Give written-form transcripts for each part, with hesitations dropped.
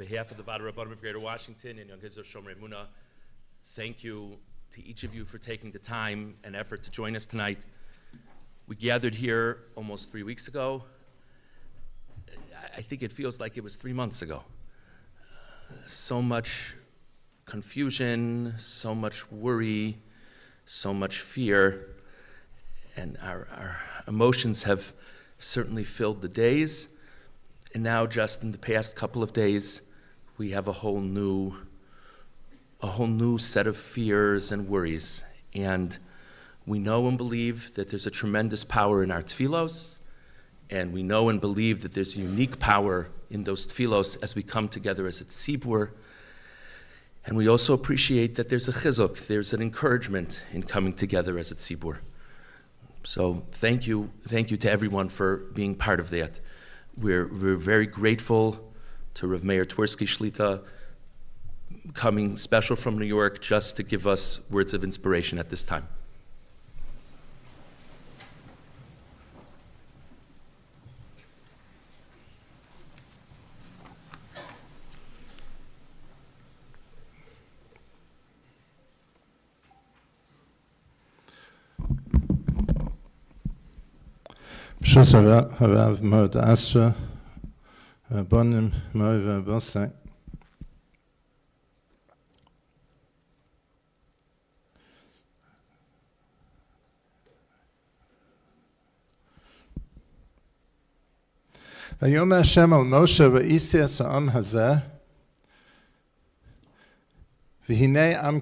behalf of the Vada Rabbanim of Greater Washington and Young Israel Shomer Emunah, thank you to each of you for taking the time and effort to join us tonight. We gathered here almost 3 weeks ago. I think it feels like it was 3 months ago. So much confusion, so much worry, so much fear, and our emotions have certainly filled the days. And now, just in the past couple of days, we have a whole new set of fears and worries. And we know and believe that there's a tremendous power in our tefillos, and we know and believe that there's a unique power in those tefillos as we come together as a tzibur. And we also appreciate that there's a chizuk, there's an encouragement in coming together as a tzibur. So thank you to everyone for being part of that. We're very grateful to Rav Meir Twersky Shlita coming special from New York just to give us words of inspiration at this time. B'shus harav Mord Asra, Rabbonim Mori v'Rabbosai. Vayomer Hashem al Moshe v'isi es ha'am hazeh, v'hinei am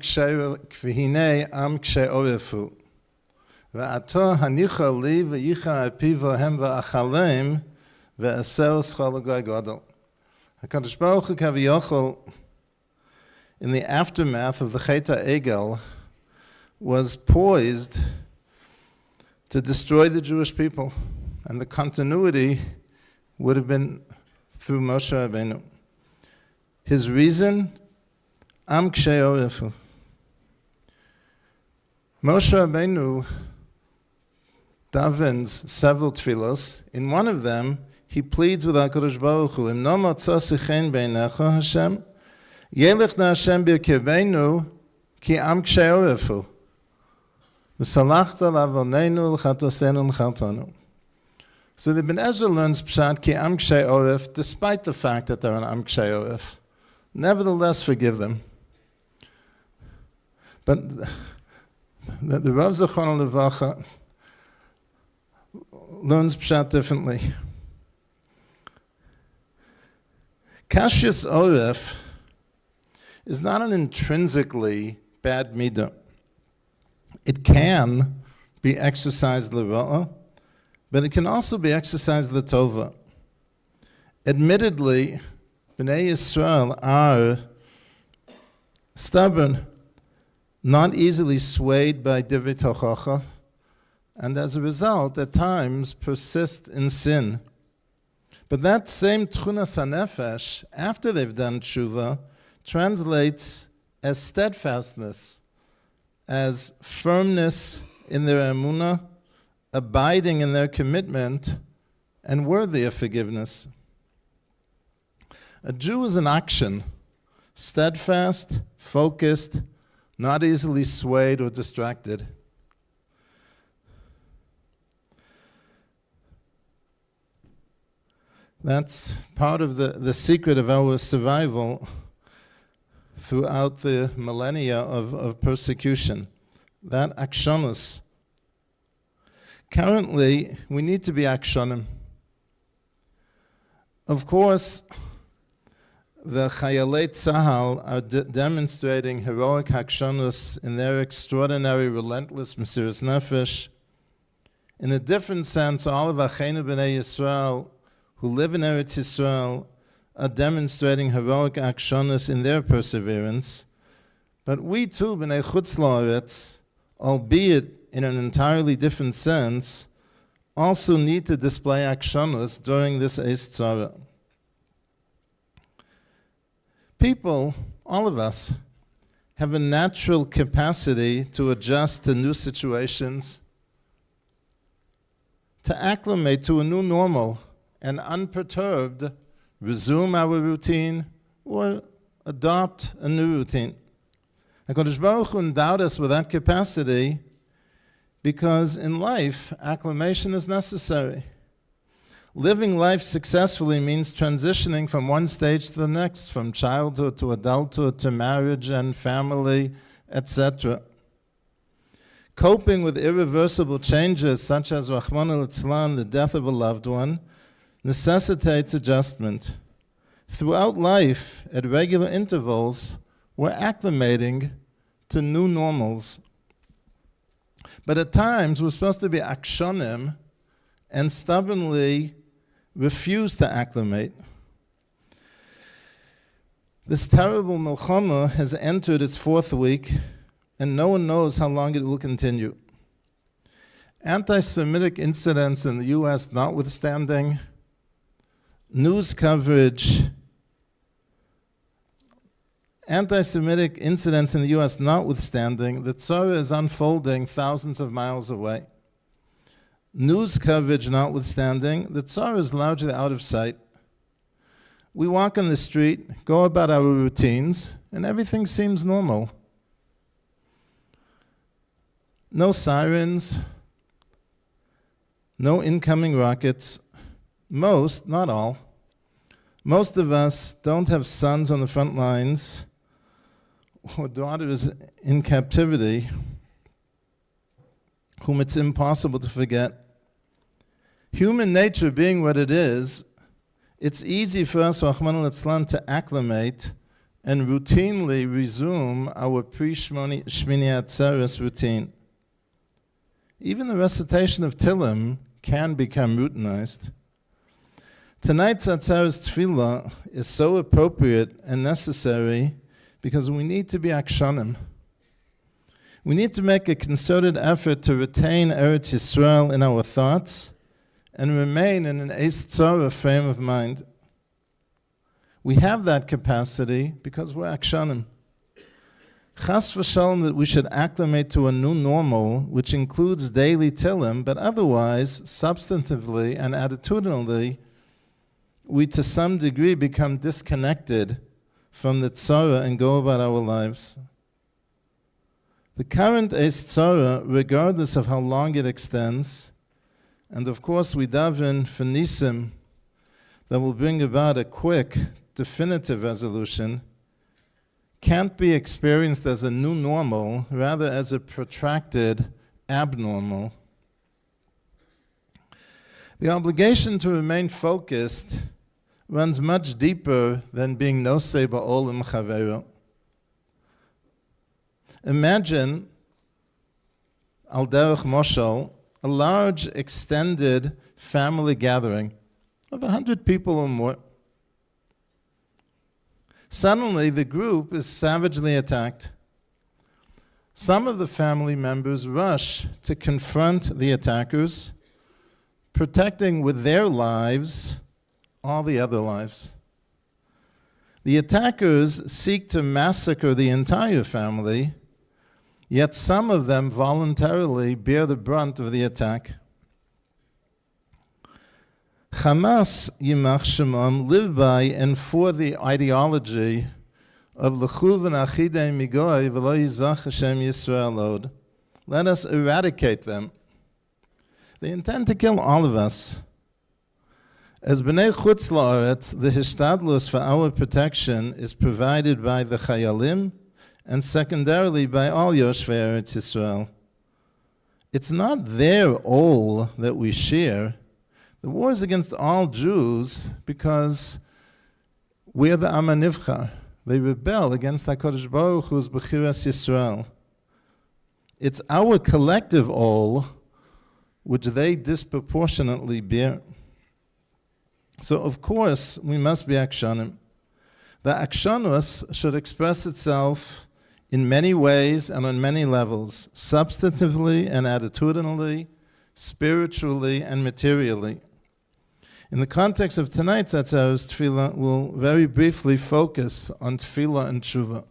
kshei orefu. V'ato hanicha li v'yicha api v'hem v'achalem v'aseu schol l'goy godel. HaKadosh Baruch Hu Kaviyachol, in the aftermath of the Chet HaEgel, was poised to destroy the Jewish people, and the continuity would have been through Moshe Rabbeinu. His reason, Am Kshei Orefu. Moshe Rabbeinu davens several tefillos. In one of them, he pleads with HaKadosh Baruch Hu, Im no motzo sichen beinecha, Hashem, yelech na Hashem b'yirkebeinu, ki am kshei orefu, v'salachta l'avoneinu l'chatosenu l'chatonu. So the Ibn Ezra learns Pshat ki am kshei oref, despite the fact that they're an am kshei oref. Nevertheless, forgive them. But the Rav Zechron Levacha learns Pshat differently. Kashyas oref is not an intrinsically bad midah. It can be exercised l'ra'ah, but it can also be exercised l'tova. Admittedly, Bnei Yisrael are stubborn, not easily swayed by divrei tochacha, and as a result, at times, persist in sin. But that same tchunas hanefesh, after they've done tshuva, translates as steadfastness, as firmness in their emunah, abiding in their commitment, and worthy of forgiveness. A Jew is an action, steadfast, focused, not easily swayed or distracted. That's part of the secret of our survival throughout the millennia of persecution. That akshonos. Currently, we need to be akshonim. Of course, the Chayalei Tzahal are demonstrating heroic akshonos in their extraordinary, relentless Mesiras Nefesh. In a different sense, all of Acheinu B'nai Yisrael who live in Eretz Yisrael are demonstrating heroic akshonos in their perseverance. But we too, B'nai Chutz La'aretz, albeit in an entirely different sense, also need to display akshonos during this Eis Tzara. People, all of us, have a natural capacity to adjust to new situations, to acclimate to a new normal, and unperturbed resume our routine, or adopt a new routine. HaKadosh Baruch Hu endowed us with that capacity because in life, acclimation is necessary. Living life successfully means transitioning from one stage to the next, from childhood to adulthood to marriage and family, etc. Coping with irreversible changes such as Rahman al-Itzlan, the death of a loved one, necessitates adjustment. Throughout life, at regular intervals, we're acclimating to new normals. But at times, we're supposed to be akshonim and stubbornly refuse to acclimate. This terrible milchama has entered its 4th week, and no one knows how long it will continue. Anti-Semitic incidents in the U.S. notwithstanding, anti-Semitic incidents in the U.S. notwithstanding, the Tzara is unfolding thousands of miles away. News coverage notwithstanding, the Tzara is largely out of sight. We walk on the street, go about our routines, and everything seems normal. No sirens, no incoming rockets. Most, not all, most of us don't have sons on the front lines or daughters in captivity whom it's impossible to forget. Human nature being what it is, it's easy for us, Rahman al-Itzlan, to acclimate and routinely resume our pre-Shmini Atzeres routine. Even the recitation of Tillim can become routinized. Tonight's Atzeres Tefillah is so appropriate and necessary because we need to be akshanim. We need to make a concerted effort to retain Eretz Yisrael in our thoughts and remain in an Eis Tzara frame of mind. We have that capacity because we're akshanim. Chas v'shalom that we should acclimate to a new normal, which includes daily Tillim, but otherwise, substantively and attitudinally, we to some degree become disconnected from the Tzara and go about our lives. The current Eis Tzara, regardless of how long it extends, and of course we daven for nisim that will bring about a quick, definitive resolution, can't be experienced as a new normal, rather as a protracted abnormal. The obligation to remain focused runs much deeper than being nosei ba'olim chavero. Imagine, al derech moshel, a large extended family gathering of 100 people or more. Suddenly, the group is savagely attacked. Some of the family members rush to confront the attackers, protecting with their lives all the other lives. The attackers seek to massacre the entire family, yet some of them voluntarily bear the brunt of the attack. Hamas, Yimach Shemam, live by and for the ideology of L'chuv v'nachidei migoy v'lo yizach Hashem Yisrael od. Let us eradicate them. They intend to kill all of us. As B'nai Chutz La'aretz, the hishtadlus for our protection is provided by the Chayalim and secondarily by all Yoshvei Eretz Yisrael. It's not their all that we share. The war is against all Jews because we're the Am HaNivchar. They rebel against HaKadosh Baruch Hu's B'chiras Yisrael. It's our collective all which they disproportionately bear. So, of course, we must be akshanim. The akshanus should express itself in many ways and on many levels, substantively and attitudinally, spiritually and materially. In the context of tonight's Atzeres Tefillah, we'll very briefly focus on Tefillah and Tshuva.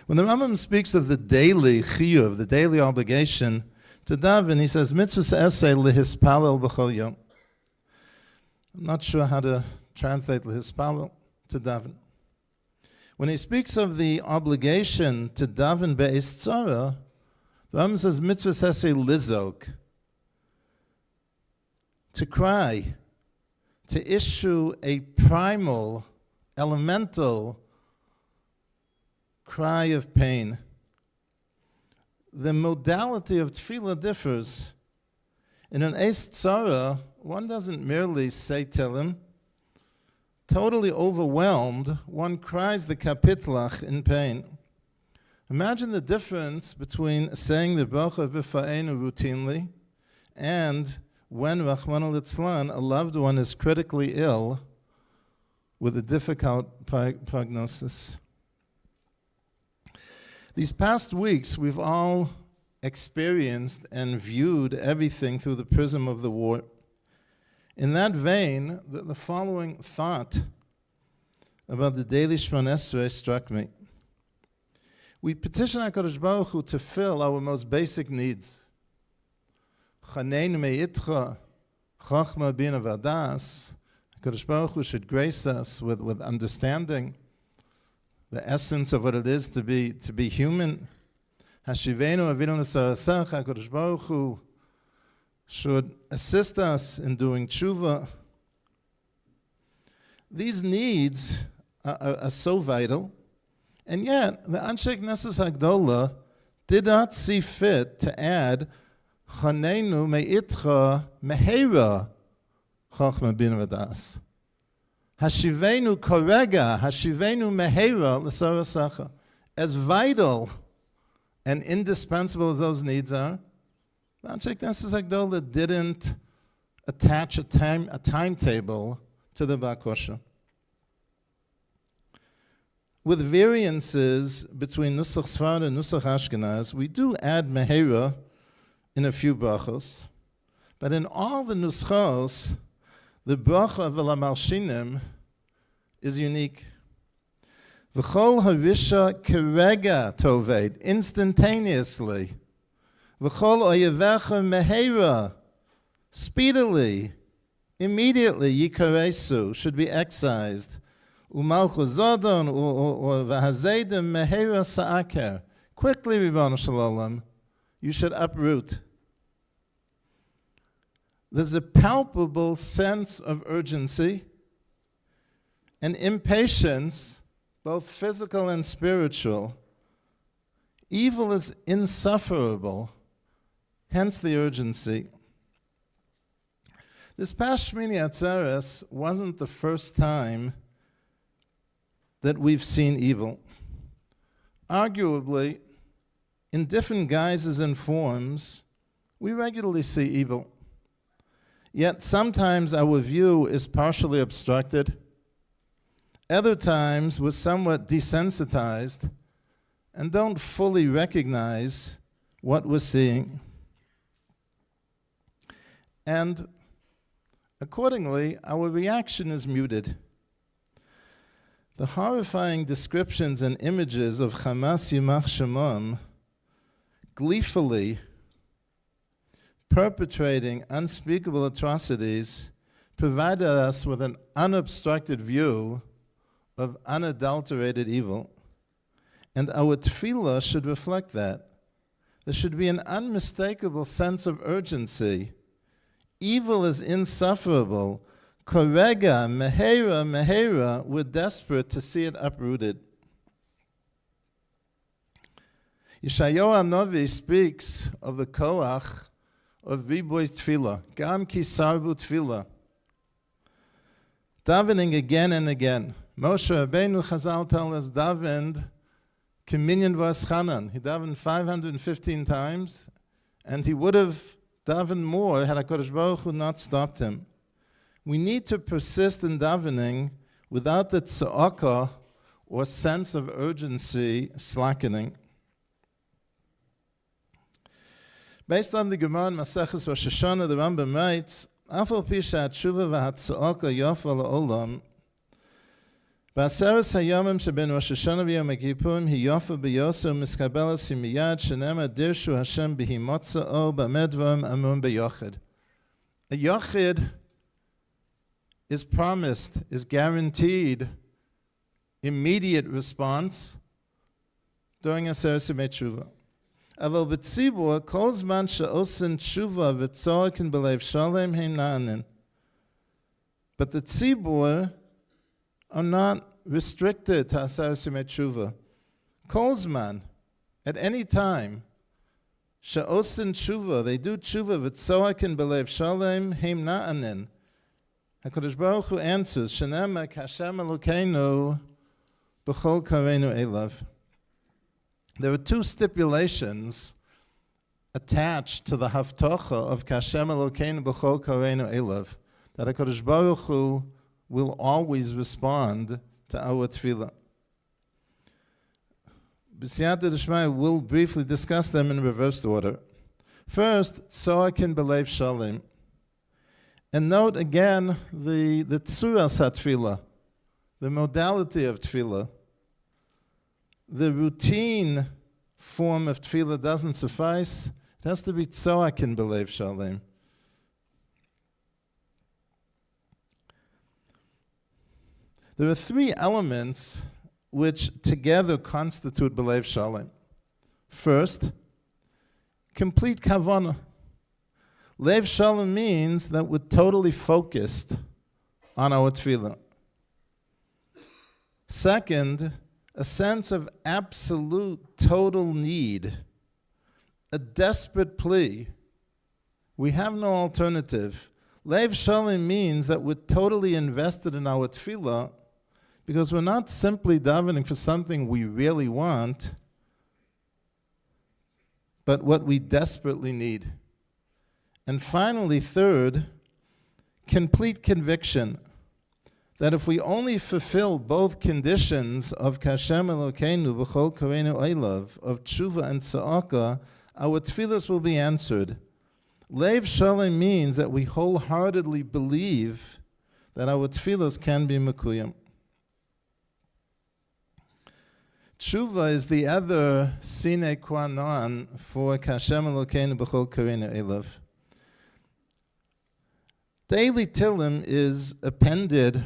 When the Rambam speaks of the daily chiyuv, the daily obligation to daven, he says, mitzvahs esei lehispalel b'chol yom. I'm not sure how to translate L'hispalel, to daven. When he speaks of the obligation to daven be'es tzara, the Rambam says mitzvah sese lizok, to cry, to issue a primal, elemental cry of pain. The modality of tefillah differs. In an es tzara, one doesn't merely say Tehillim. Totally overwhelmed, one cries the kapitlach in pain. Imagine the difference between saying the bracha v'fa'enu routinely and when, Rachmana litzlan, a loved one is critically ill with a difficult prognosis. These past weeks, we've all experienced and viewed everything through the prism of the war. In that vein, the following thought about the daily Shemona Esrei struck me. We petition HaKadosh Baruch Hu to fill our most basic needs. Chaneinu me'itcha, chachma bina v'adas. HaKadosh Baruch Hu should grace us with understanding the essence of what it is to be human. Hashivenu avinu l'sarasach, HaKadosh Baruch Hu should assist us in doing tshuva. These needs are so vital, and yet the Anshe Knesset Hagdola did not see fit to add Chanenu me'itcha mehera chachma bin v'das. Hashivenu korega, hashivenu mehera l'sarasacha. As vital and indispensable as those needs are, the Anshe Knesset Hagdola didn't attach a timetable to the Bakosha. With variances between Nusach Sfard and Nusach Ashkenaz, we do add Mehera in a few brachos, but in all the Nuschos, the bracha of Malshinim is unique. V'chol harisha kerega toved, instantaneously. V'chol oyevecha mehera, speedily, immediately, yikaresu, should be excised. Umalchu zodon or v'hazedim mehera sa'aker. Quickly, Ribbon Shalom, you should uproot. There's a palpable sense of urgency and impatience, both physical and spiritual. Evil is insufferable, hence the urgency. This past Shmini Atzeres wasn't the first time that we've seen evil. Arguably, in different guises and forms, we regularly see evil. Yet sometimes our view is partially obstructed. Other times we're somewhat desensitized and don't fully recognize what we're seeing. And accordingly, our reaction is muted. The horrifying descriptions and images of Hamas Yimach Shemam gleefully perpetrating unspeakable atrocities provided us with an unobstructed view of unadulterated evil. And our tefillah should reflect that. There should be an unmistakable sense of urgency. Evil is insufferable. Korega, mehera, mehera, we're desperate to see it uprooted. Yeshayahu HaNavi speaks of the koach of riboy tefillah, gam ki sarbu tefillah, davening again and again. Moshe Rabbeinu Chazal tell us davened Communion v'aschanan. He davened 515 times, and he would have davened more had HaKadosh Baruch Hu not stopped him. We need to persist in davening without the tza'aka or sense of urgency slackening. Based on the Gemara in Maseches Rosh Hashanah, the Rambam writes, Afal pi she'atshuva v'hatza'aka yofa la'olam, B'aseres hayomim sheben Rosh Hashanah v'yom HaKippurim hi yofa b'yosu miskabelas hi miyad shenema dirshu Hashem b'hi motza'o b'amedvarim amun b'yochid. A yochid is promised, is guaranteed immediate response during Atzeres Yemei Tshuva. Aval b'tzibur, kol zman she'osin tshuva v'tzorkin b'leiv shalem heim na'anin. But the tzibur are not restricted to Atzeres Yemei Tshuva. Kol zman, at any time, she'osin tshuva, they do tshuva v'tzorkin b'leiv shalem heim na'anin. HaKadosh Baruch Hu answers, Shenemek Hashem Elokeinu b'chol kareinu elav. There are two stipulations attached to the haftocha of Hashem Elokeinu b'chol kareinu elav, that HaKadosh Baruch Hu will always respond to our tefillah. B'siyata d'shmai, we'll briefly discuss them in reversed order. First, Tzoakin b'leiv shalem. And note again the tzuras ha-tefillah, the modality of tefillah. The routine form of tefillah doesn't suffice. It has to be tzoakin b'leiv shalem. There are three elements which together constitute b'leiv shalem. First, complete kavanah. Leiv shalom means that we're totally focused on our tefillah. Second, a sense of absolute, total need, a desperate plea. We have no alternative. Leiv shalom means that we're totally invested in our tefillah because we're not simply davening for something we really want, but what we desperately need. And finally, third, complete conviction that if we only fulfill both conditions of Hashem Elokeinu b'chol kareinu elav, of tshuva and tza'aka, our tefillas will be answered. Leiv shalom means that we wholeheartedly believe that our tefillas can be mekuyim. Tshuva is the other sine qua non for Hashem Elokeinu b'chol kareinu elav. Daily Tillim is appended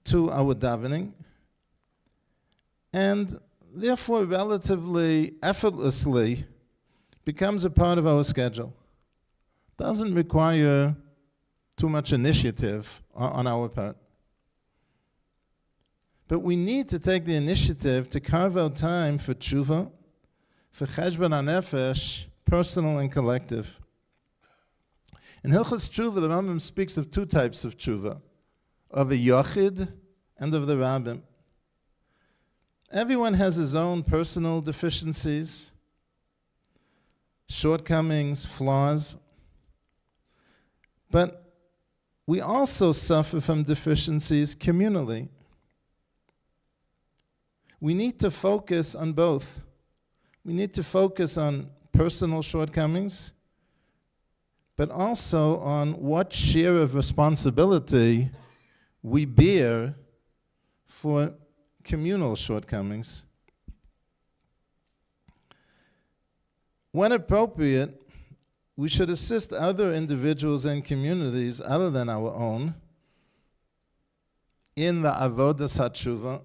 to our davening and therefore relatively effortlessly becomes a part of our schedule. Doesn't require too much initiative on our part. But we need to take the initiative to carve out time for tshuva, for cheshbon hanefesh, personal and collective. In Hilchos Tshuva, the Rambam speaks of two types of tshuva, of a yochid and of the rabbim. Everyone has his own personal deficiencies, shortcomings, flaws, but we also suffer from deficiencies communally. We need to focus on both. We need to focus on personal shortcomings, but also on what share of responsibility we bear for communal shortcomings. When appropriate, we should assist other individuals and communities other than our own in the avodas hatshuva,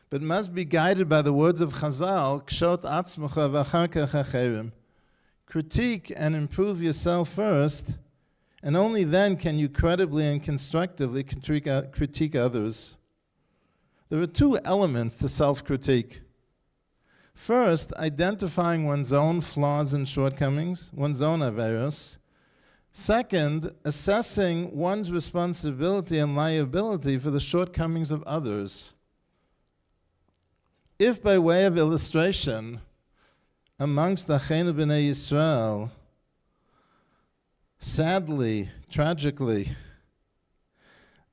but must be guided by the words of Chazal, Kshot atzmecha v'achar kach acherim. Critique and improve yourself first, and only then can you credibly and constructively critique others. There are two elements to self-critique. First, identifying one's own flaws and shortcomings, one's own averos. Second, assessing one's responsibility and liability for the shortcomings of others. If by way of illustration, amongst the Achenu B'nai Yisrael, sadly, tragically,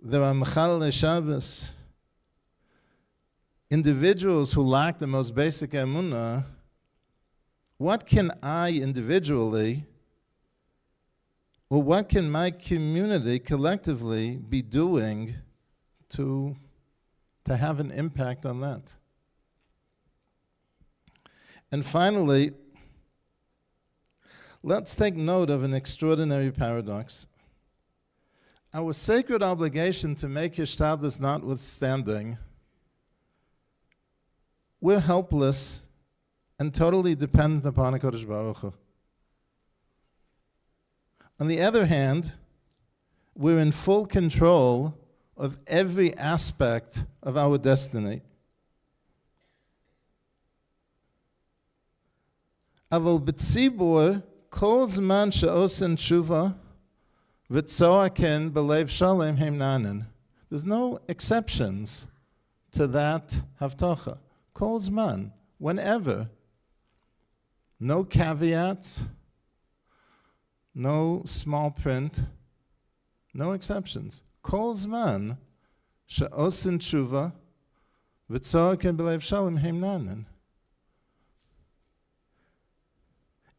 there are Mechalelei Shabbos, individuals who lack the most basic emunah. What can I individually, or what can my community collectively be doing to have an impact on that? And finally, let's take note of an extraordinary paradox. our sacred obligation to make Hishtadlus notwithstanding, we're helpless and totally dependent upon HaKadosh Baruch Hu. On the other hand, we're in full control of every aspect of our destiny. Aval b'tzibur kol zman she'osen tshuva v'tzoaken b'lev shalem heimnanen. There's no exceptions to that havtacha. Kol zman, whenever. No caveats, no small print, no exceptions. Kol zman she'osen tshuva v'tzoaken b'lev shalem heimnanen.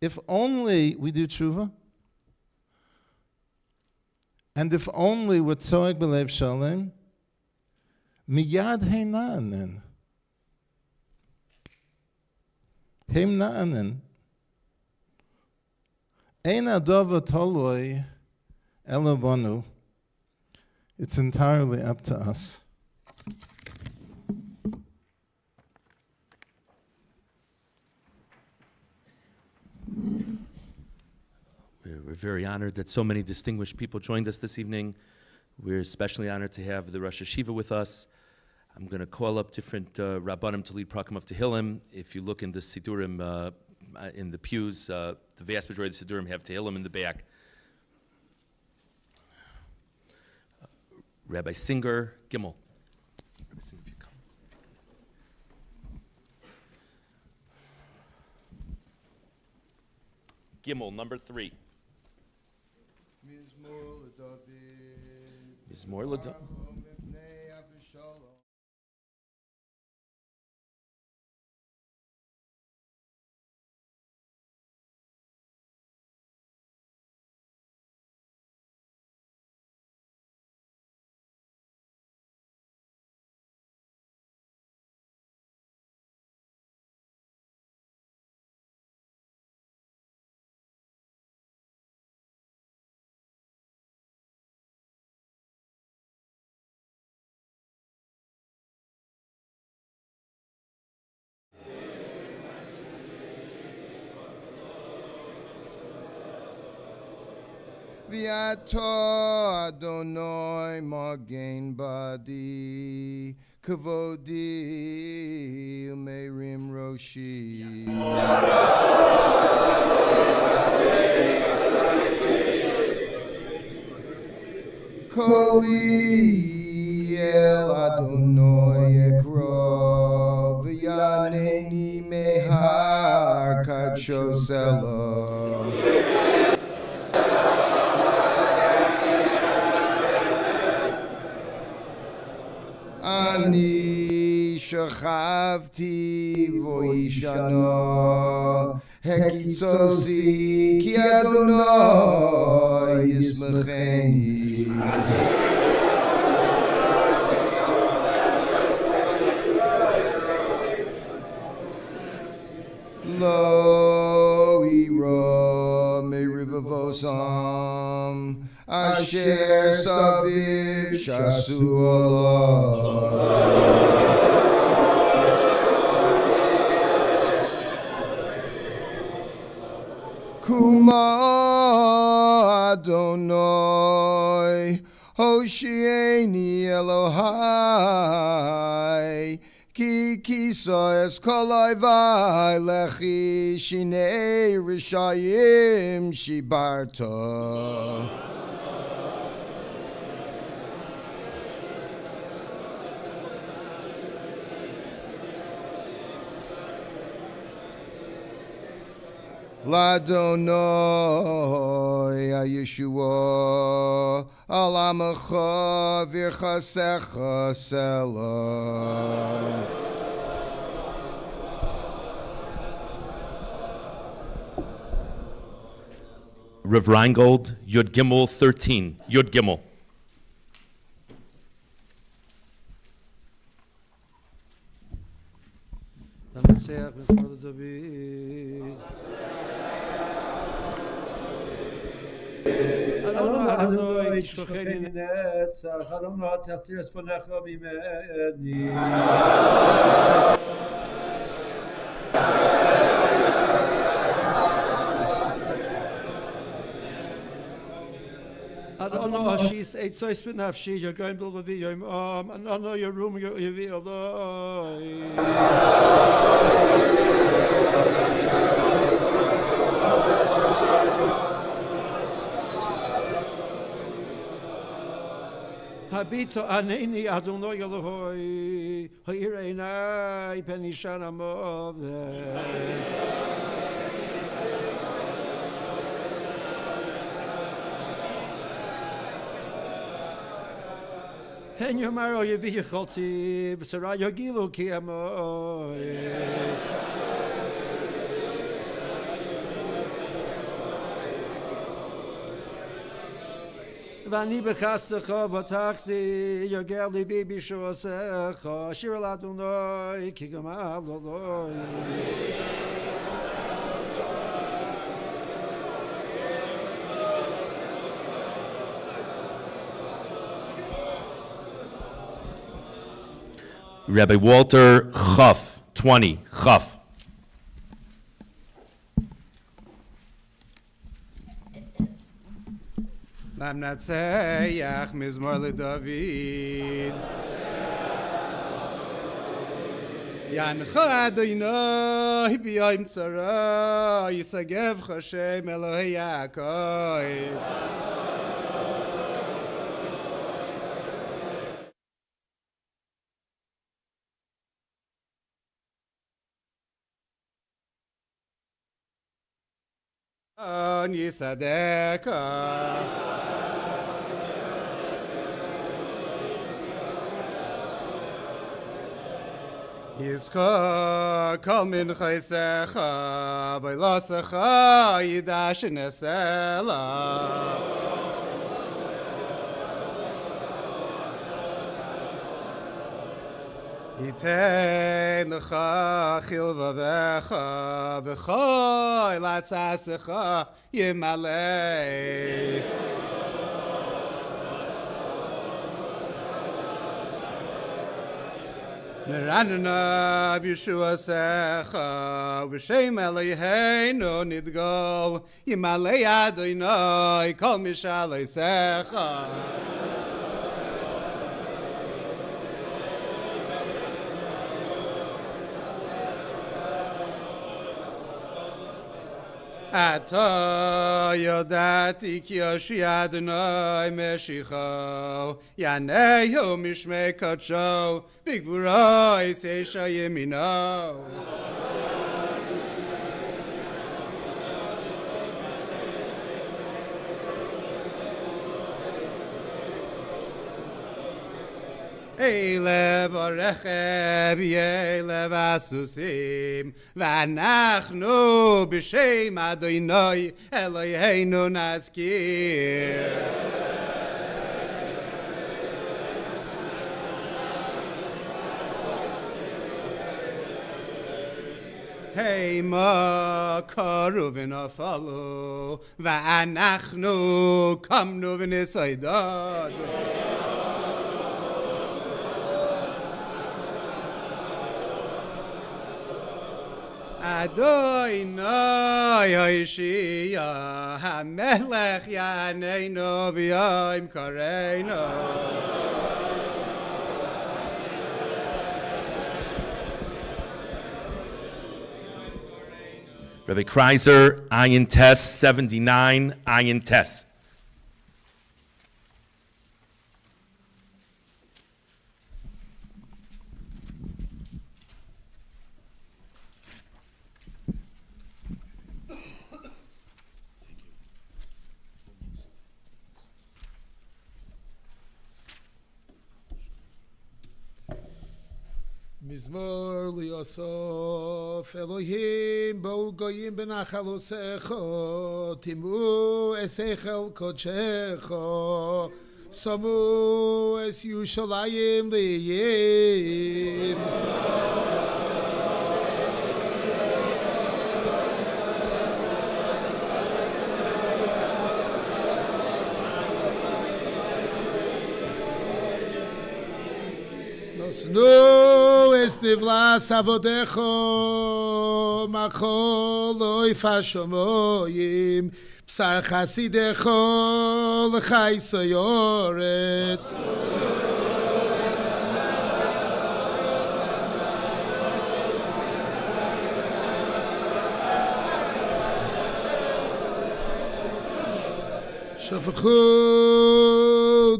If only we do tshuva, and if only we're tzoek b'lev shalem, miyad heimnanen. Heimnanen. Ein adova toloi elo bonu. It's entirely up to us. We're very honored that so many distinguished people joined us this evening. We're especially honored to have the Rosh Hashiva with us. I'm going to call up different Rabbanim to lead Prakim of Tehillim. If you look in the Sidurim, in the pews, the vast majority of the Sidurim have Tehillim in the back. Rabbi Singer, Gimel. Rabbi Singer, if you come. Gimel, number 3. Mizmor LeDavid. V'ato Adonai magen badi kavodi umerim roshi. Koli el Adonai ekro v'yaneni mehar kachosela. Ani shachavti voishana hekitzosi ki Adonai yismacheni. Lo ira merivavosam asher saviv shasu Allah. Kuma Adonai Hoshieni Elohai Ki kisa es kolai vai lechi shinei rishayim shibarta. Ladonoi Yeshua Alamecha Virchasecha Selah. Rav Reingold, Yud Gimel 13. Yud Gimel. L'Messiah Mizmor LeDavid. Adonai Adonai tishkocheni netzach Adonai Atzeres ponecha mimeni Adonai Hashis Eitzois b'nafshi Yogoim b'levi Yom Adonai Yerum Yevi Eloi Habito aneni Adonai Elohoi Ha'ireinai Penishan Amove Pen Yomaro Yevi Yecholti B'Sarai Yogilu Ki Amoi ואני בחסדך בטחתי, יוגר ליבי בשעשיך, שיר אל אדוני, כי גמל אלוהי. Rabbi Walter Chaf, 20, Chaf. Lamnatseach Mizmor LeDavid Yancha Adonai b'yom tzara Yisagev Hashem Elohei Yaakov Yisadeka Yizkor kol min chaysecha v'losecha yidash nesela Yitein lecha chilvavecha v'choy latzasecha yimalei Neranana v'Yeshua secha v'shem Eloheinu nidgol Yimalei Adonai kol mishalei secha Ata yodati ki yoshi Adonai meshicho Yanehu mishmei kodsho Bigvuroi seisha yemino Eile varechev yeile vasusim V'anachnu b'shem Adonai Eloheinu nazkir Hey ma karu v'nafalu V'anachnu kamnu v'nisaydad Adonai Hoshea HaMelech Yaneinu v'yom kareinu Rabbi Kreiser, Ayin Tes, 79, Ayin Tes. Mizmor liyosof Elohim ba'u goyim benachalosecho timu esechel kodshecho samu es Yushalayim liyim Nosnu es nivlas avodecho machol loy fashomoyim psar chasidecho l'chai soyoretz. Shofchu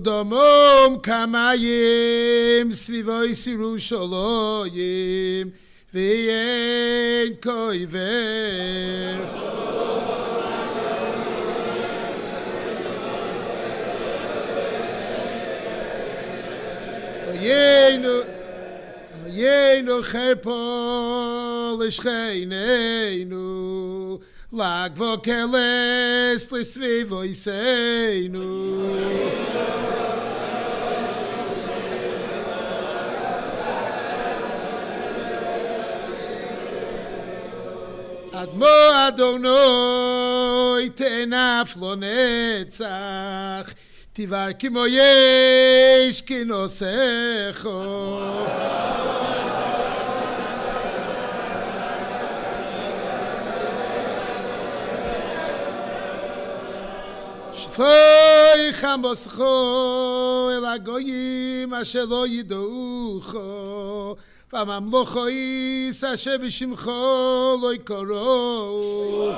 domom kamayim svivoy Yerushalayim v'yen koiver. Oyenu cherpo l'shcheinenu Lag vokeles l'svivo iseinu. Admo Adonai tenaf lo netzach tivar kimo yesh kinosecho. Shfoy chamoscho el agoyim asher lo yidoucho v'amamlocho is asher b'shimcho lo ykorou.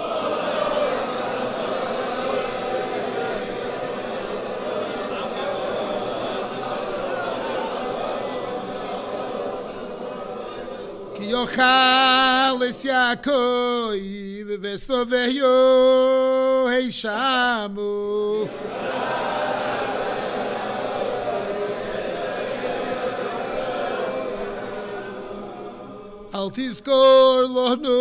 Ki yochal es Yaakov v'esloveyo heishamu. Al tizkor lohnu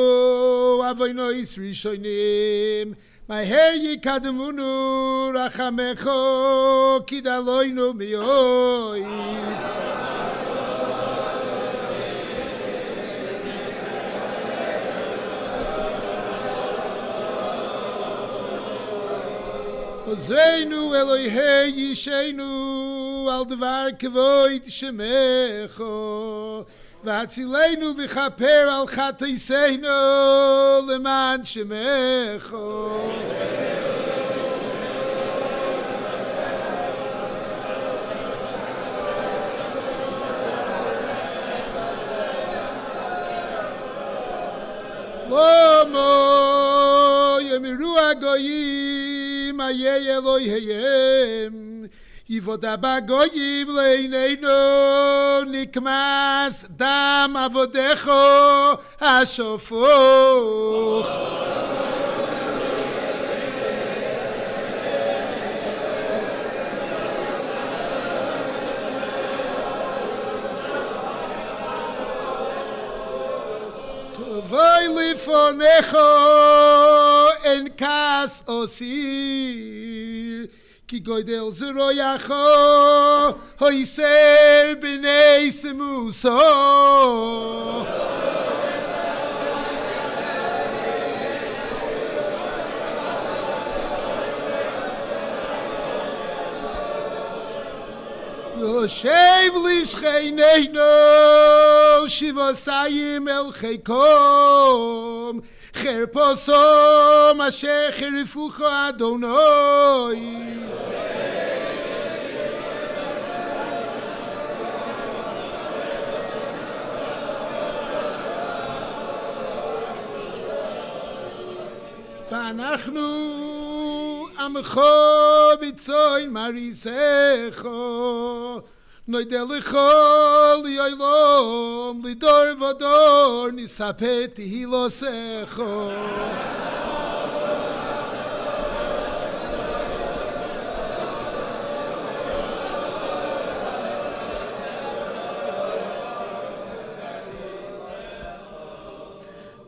avonos rishonim maher yikadmunu rachamecho kidaloinu miyoid. Ozreinu Elohei Yishenu al dvar kvoid shemecho v'atzilenu v'chaper al chatoiseinu leman shemecho. Lomo yemiru agoyim ayei Eloheyem Yivoda bagoyim leineinu nikmas dam avodecho hashofuch. Tovoi lifonecho en kas osir Ki goydel zeroyacho hoiser b'nei semuso. Yoshev lishcheineinu shivosayim el chekom Cherposom asher cherifucho Adonai. V'anachnu amcho v'tzoin marisecho Noidelecho li'olam lidor v'dor nisaper tehilosecho.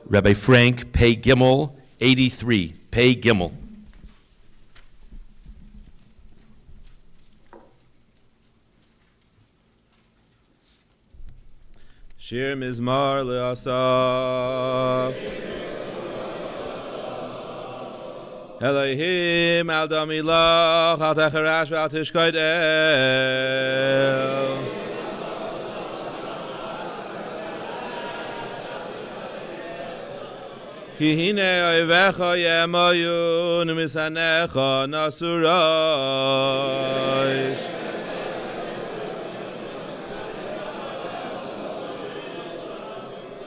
Rabbi Frank, Pei Gimel, 83, Pei Gimel. Shir Mizmar Le'asaf Elohim al damilach al techarash al tishkoid el כי הנה אויביך ימויון ומשנאיך נשאו ראש.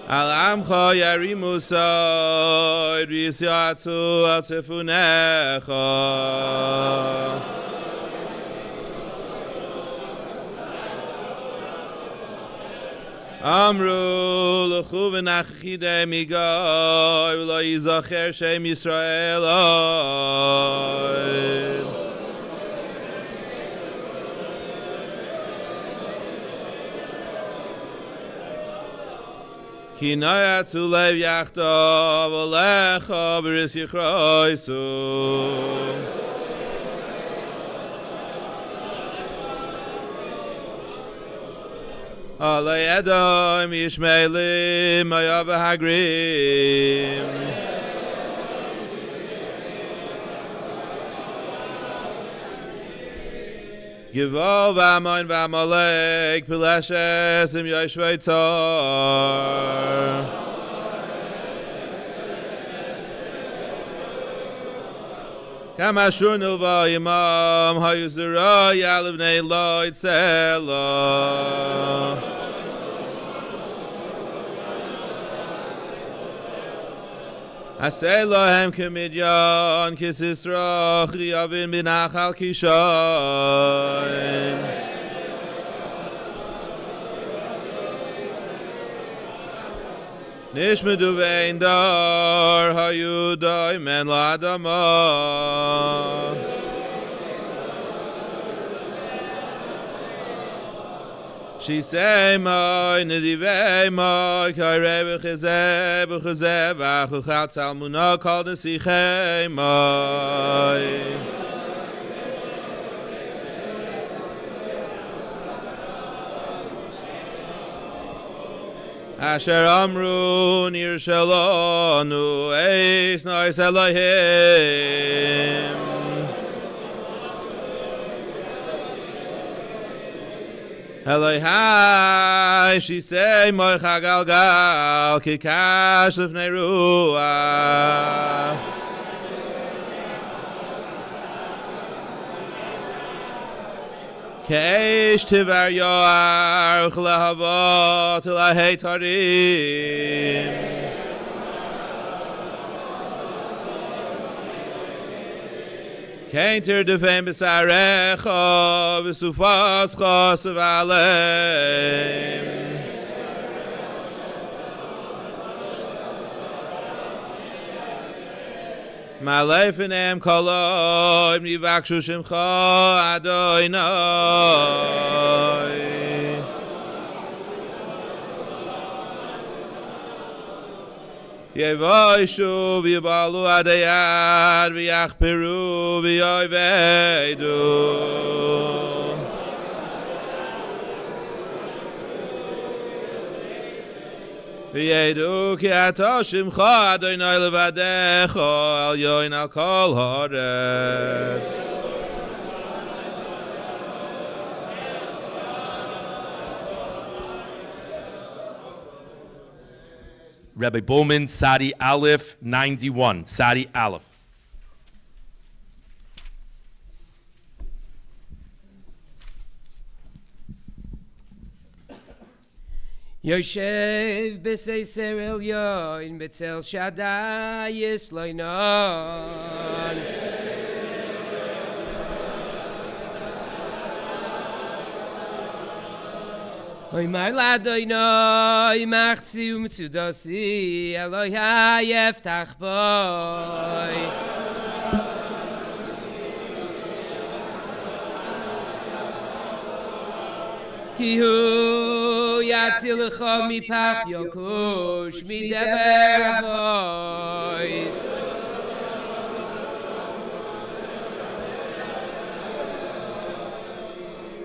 על עמך ירימו סוד ויתייצבו על צפוניך. אמרו לכו ונכחידי מגוי ולא ייזכר שם ישראל עוד. כי נועצו לב יחדיו ולך בריס יכרויסו. עלי אדום ישמעאלים היה והגרים. גבול ועמון ועמלק פלשס עם יושבי צור. כמה שונו ועמם היו זרוע לבני לא יצא לו. עשה להם כמדיין כסיסרא חייבים בנחל קישון. נשמדו ואין דר היו דיימן לאדמה. שיסי מוי נדיבי מוי קרא בחזה בחזה ואכל צלמונה כל נסיכי מוי. אשר אמרו ניר שלנו אייס נויס אלוהים. Elohai, she say, Moicha Galgal, Kikash Lefnei Ruach. Keish Tivar Yoar, Uchlehavot, Elahei Tarim. Kainter defem besarecha v'sufas chasav aleim. Malei f'neim koloim nivakshu shemcha Adonai. Yevaishu v'yibalu adayad v'yachperu v'yoyvedu. V'yedu ki ata shimcha Adonai levadecha al yoin al kol haaretz. Rabbi Bowman, Sadi Aleph, 91. Sadi Aleph. Yoshev b'seiser elyon b'tzel Shaddai yisloinon. Oy my ladoinoi machzi umtzudasi Elohai yeftach boy. Ki hu yatzilecha mipach yokush midever avois.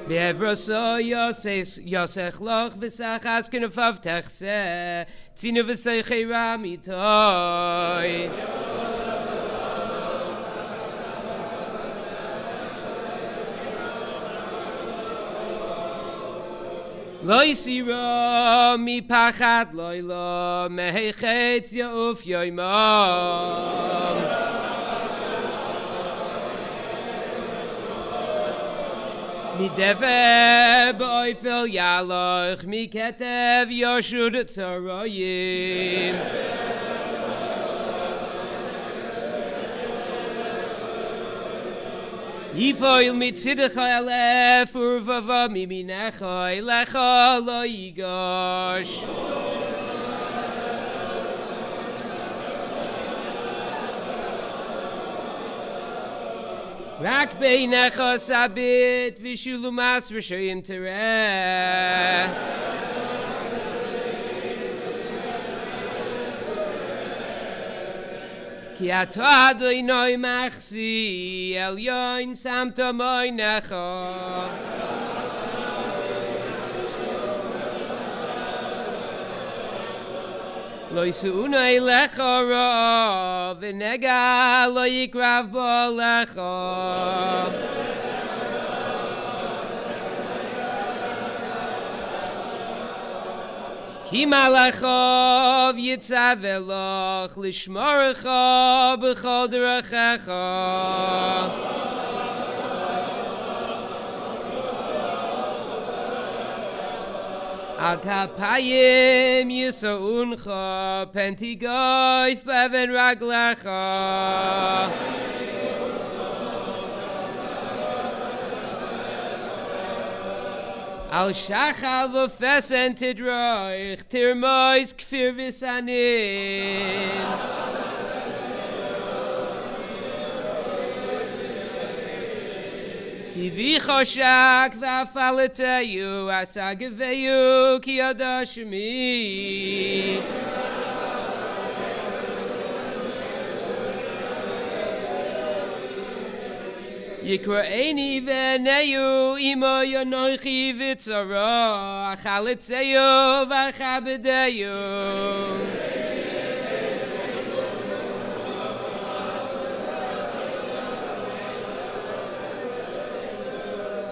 Be'evroso yosech loch v'sachas k'nefav techse tzinu v'seichei ramitoi. Lo yisira mi pachat loyla mehechetz yauf yoimam. Mi dever b'oifel yaloch mi ketev yoshud tzarayim. Yipoil mitzidach alef urvava miminecha lecha lo yigosh. Rak beinecha sabit v'shulumas v'shoyim tereh. Ki ato Adonai machsi el yoin samto moinecha. Lo yisu'una elecha ra v'nega lo yikrav bo lecha. Ki malachov yitzavelach lishmorecha b'chol derechecha. Al kapayim yisa'uncha pentigoif beven raglecha. Al shachav v'fesen tidroich tirmois kfir v'sanin. Ki v'choshak v'afaleteyu asagaveyu ki adashmi. Yikra'eni v'neyu imo yonoichi v'tzara achalitzeyu v'achabedeyu.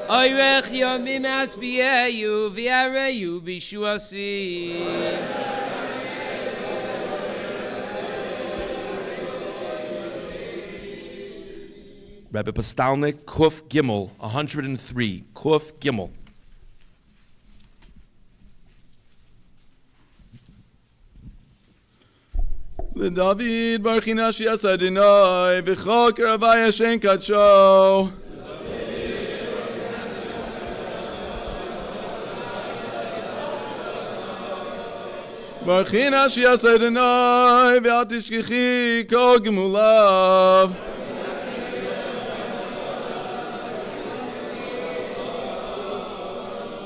Oirech yomim asbiyeyu v'yareyu b'shuasi. Rebbe Postalnik, Kuf Gimel, 103, Kuf Gimel. LeDavid Baruch Hinashi Asadinai v'chok Ravai Hashem Kadsho. Baruch Hinashi Asadinai v'al tishkichi kol gemulav.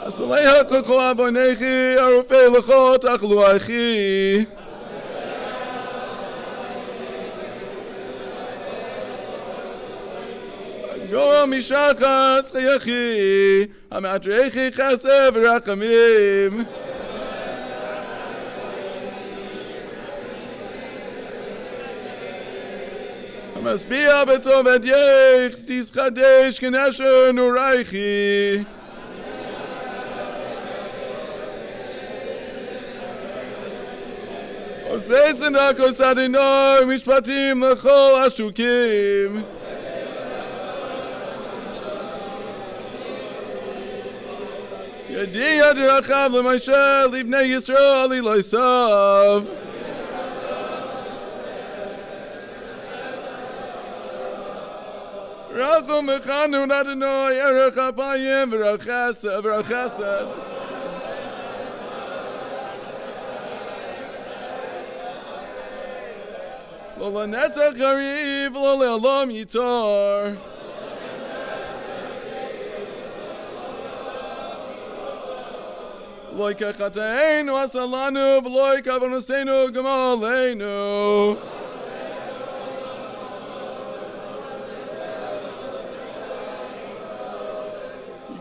Asaleha kol avonechi arufei lechot achlu achi. Go mishachas chayachi amatrechi chesed v'rachamim. Amasbia betov edyech tischadesh k'nesher nuraichi. Oseisen akos Adonai mishpatim lechol ashukim. Yadi yadirachav l'Moshe livnei Yisrael ilosav. Rachum mechanun Adonai erech apayim v'rachesed. Lo lenetzach hariv lo le'olam yitor. Lo yikachatainu asalanu v'lo yikavonosenu gamaleinu.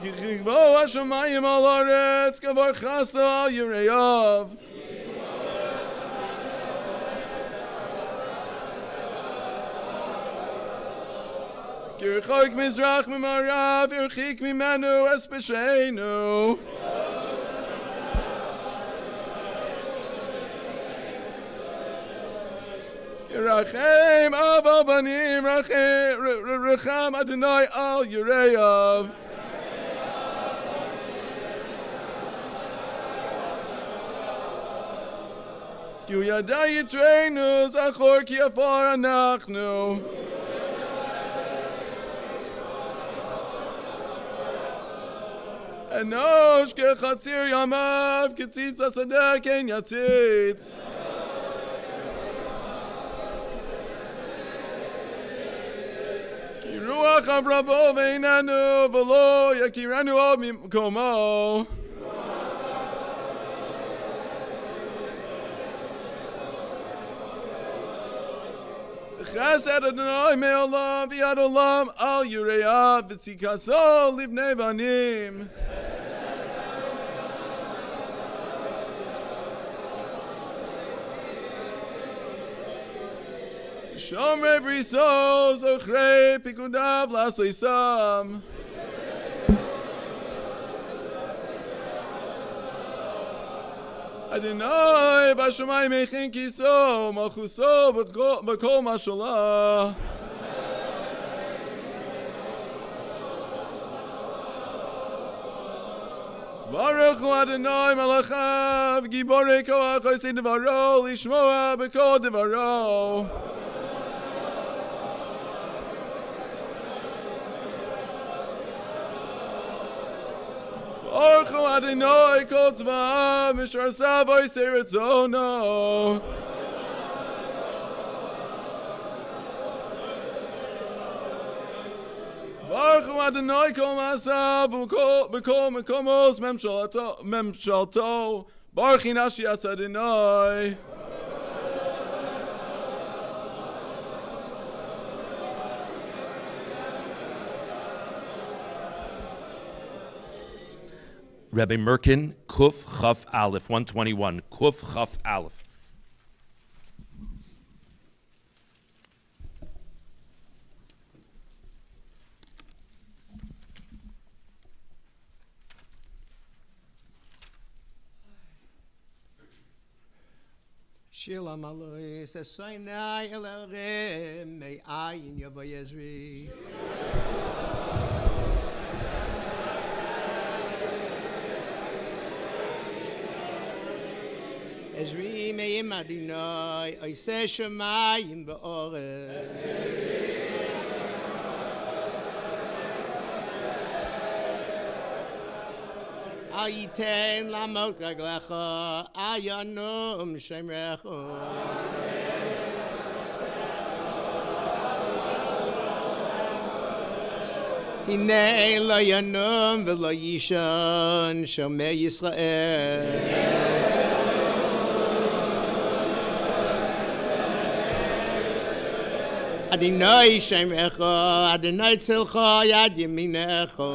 Yichigvo hashamayim al haaretz kavar chasta al yireyav. Kirchok mizrach mimarav, irchik mimenu espeshenu. Rachem Ava Banim Rachem Adonai Al Yereyav. Ki Yada Yitzreinu Zachor Ki Afar Anachnu. Enosh Kechatzir Yamav Ketzitz Asadeh Ken Yatzitz. Ruach Avrabo Veinanu Velo Yakiranu Al Mimkomo. Chesed Adonai Me'olam V'yad Olam Al Yireyav V'tzikaso Livnei Banim. Shomrei Briso Zochrei Pikudav Lasoisam. Adonai Bashamai Mechin Kiso Malchuso B'kol Mashallah. Baruch Hu Adonai Malachav Giborei Koach Osei Devaro Lishmoa B'kol Devaro. Baruch Hu Adonai Kol Tzva'am Mishar Savoy Seretzono. Baruch Hu Adonai Kol Masav B'kol Mekomos Memshalto. Baruch Hinashi As Adonai. Rebbe Merkin, Kuf Chaf Aleph, 121, Kuf Chaf Aleph. Shilam Alois, Esoinai Elohim, May Ayin Yavo Yezri. Ezri Me'im Adonai, Oiseh Shemayim Ba'oretz. Al Yitein Lamot Raglecha, Al Yanum Shemrecha. Hinei Lo Yanum V'Lo Yishon, Shomei Yisrael. Adonai Shemecha, Adonai Tzilcha, Yad Yeminecha.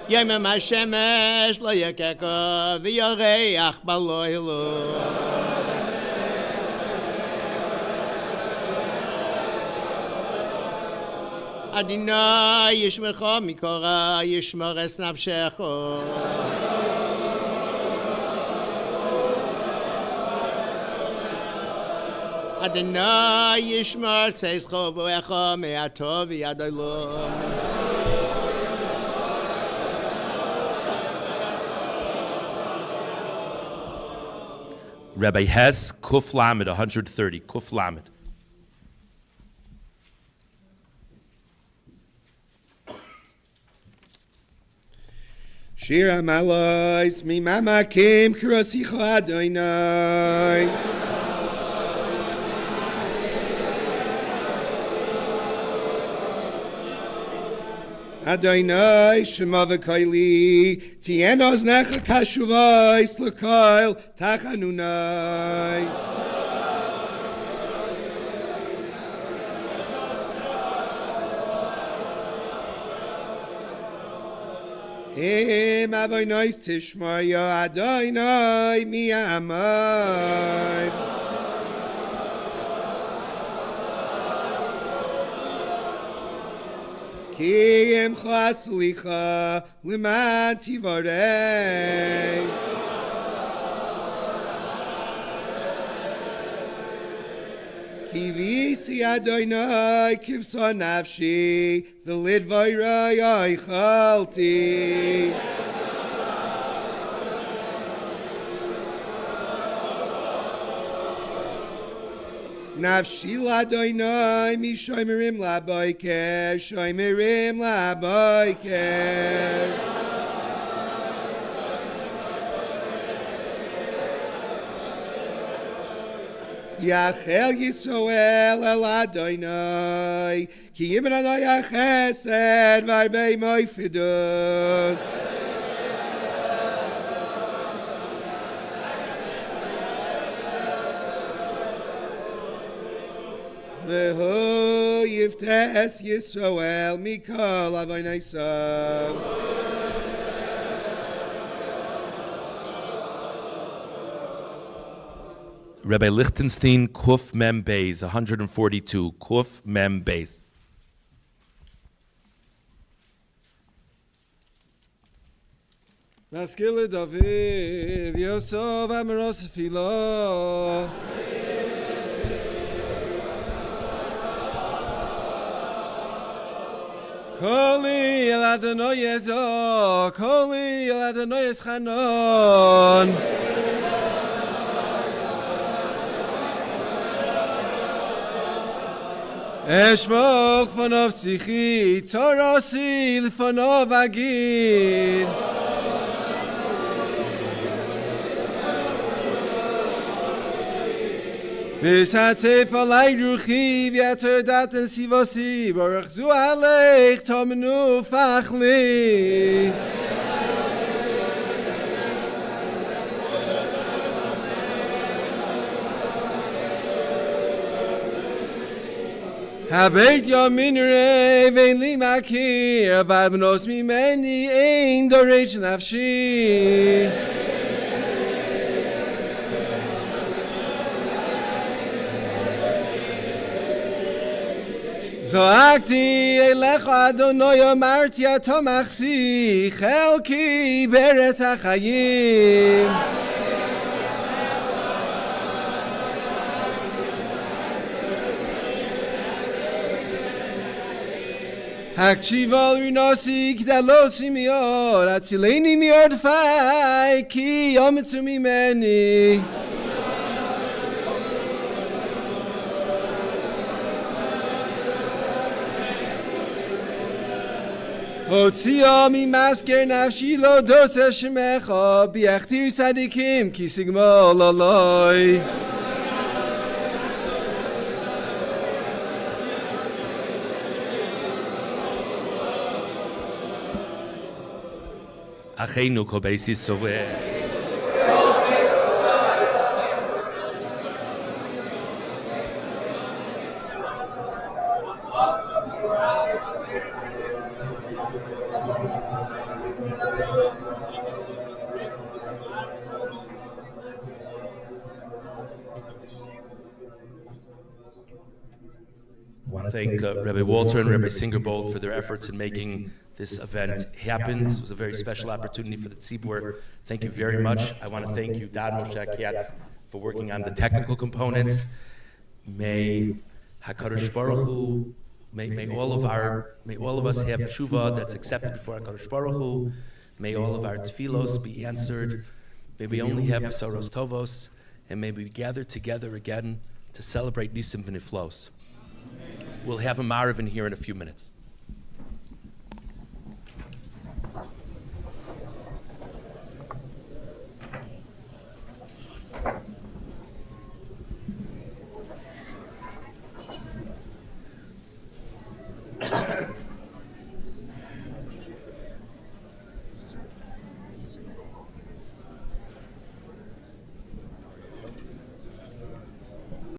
Yomim HaShemesh Lo Yakeka, V'Yareach B'Loilo. Adonai Yishmecha Mikora, Yishmor Es Nafshecha. Adonai Yishmar Tzeischo V'Echa Me'atov V'Yad Olam. Rebbe Hess, Kuf Lamed, 130, Kuf Lamed. Shir Amalois Mimama Kim Kurosicho Adonai. Adonai Shema v'Koili Tien Oznecha Kashuvais L'Koil Tachanunai. Im Avoinois Tishmar Yo Adonai Mi Amai. כי עמך סליחה למען תברא. כי ויסי אדוני כבשו נפשי ולדברי אכלתי. נפשי לאדוני משומרים לבוקר, שומרים לבוקר. יחל ישראל אל אדוני, כי אם אדוני החסד והרבה מויפדות. והוא יפתח ישראל מכל עוונותיו. Rabbi Lichtenstein, Kuf Mem Beis, 142, Kuf Mem Beis. Maskele David, Yosef Amaros Tefillah. Koli el Adonai Ezo, Koli el Adonai Eschanon. Eshmoch fanav tzichi, tzarasi lefanav agid. B'satef alay ruchi v'yatodat en sivasi, baruch zu aleich tamenu fachli. Habeit yamin rei vein li makir, avad b'nos mimeni ein doresh nafshi. Zoakti elecha Adonai amarti ato machsi, chelki beret hachayim. Hakchival rinasi kdalosi mior, atzileni mior dfai, ki yomitzu mimeni. Hotzia mi masker nafshi lo dosa shemecha, biachtir tzadikim ki sigmal aloi. Achenu kobeis Yisroel. Thank Rabbi Walter and Rabbi Singerbold for their efforts in making this event happen. This was a very special opportunity for the Tzibur. Thank you very much. I want to thank you, Dad Moshe Katz, for working on the technical components. May HaKadosh Baruch Hu, may all of us have tshuva that's accepted before HaKadosh Baruch Hu. May all of our tefillos be answered. May we only have besaros tovos, and may we gather together again to celebrate Nisim v'Niflos. We'll have a Maravin here in a few minutes.